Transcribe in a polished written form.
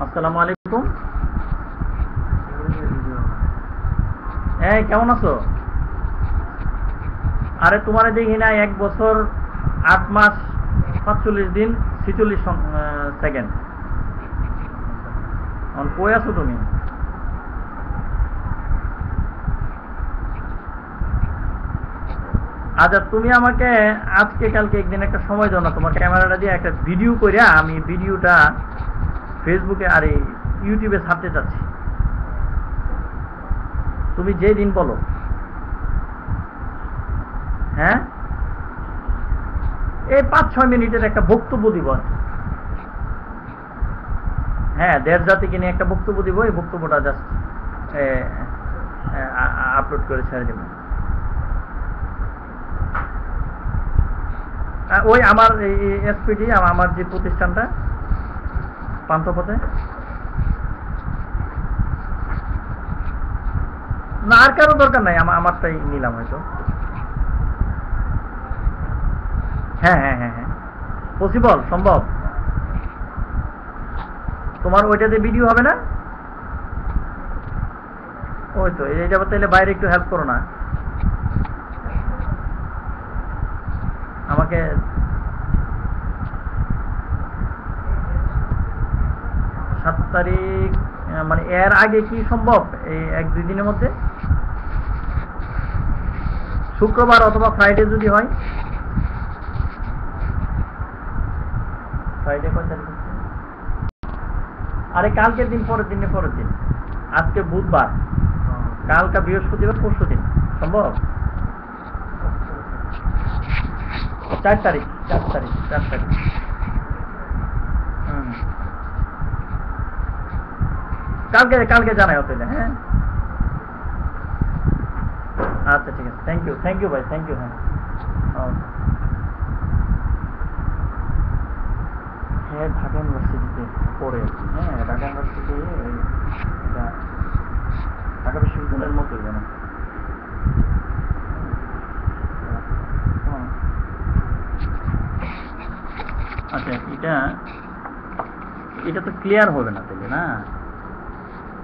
আসসালামু আলাইকুম। কেমন আছো? আরে তোমার দেখি না 1 বছর 8 মাস 47 দিন 46 সেকেন্ড। কই আছো তুমি? আচ্ছা, তুমি আমাকে আজকে কালকে একদিন একটা সময় দাও না, তোমার ক্যামেরাটা দিয়ে একটা ভিডিও করে আমি ভিডিওটা ফেসবুকে আর ইউটিউবে ছাড়তে চাচ্ছি। তুমি যে দিন বলো। হ্যাঁ, এই 5-6 মিনিটের একটা বক্তব্য দিব। হ্যাঁ, দেড় জাতিকে নিয়ে একটা বক্তব্য দিব। এই বক্তব্যটা জাস্ট আপলোড করে ছেড়ে দেব। ওই আমার এসপিডি, আমার যে প্রতিষ্ঠানটা পান্থপথে। না, আর কারো দরকার নাই, আমারটাই নিলাম হয়তো। হ্যাঁ হ্যাঁ হ্যাঁ হ্যাঁ, পসিবল, সম্ভব। তোমার ওইটাতে ভিডিও হবে না? ওই তো এইটা তাহলে বাইরে একটু হেল্প করো না আমাকে। 7 তারিখ মানে এর আগে কি সম্ভব? এই 1-2 দিনের মধ্যে, শুক্রবার অথবা ফ্রাইডে যদি হয়। ফ্রাইডে কয় তারিখ হচ্ছে? আরে কালকের দিন, পরের দিন। আজকে বুধবার, কালকা বৃহস্পতিবার, পরশু দিন সম্ভব। 4 তারিখ। কালকে জানাই হতে। হ্যাঁ, আচ্ছা ঠিক আছে। থ্যাংক ইউ ভাই, থ্যাংক ইউ। হ্যাঁ, হ্যাঁ, ঢাকা ইউনিভার্সিটিতে পড়ে আর কি। হ্যাঁ, ঢাকা ইউনিভার্সিটি, এটা ঢাকা বিশ্ববিদ্যালয়ের মতোই যেন। আচ্ছা, এটা তো ক্লিয়ার হবে না তাহলে না।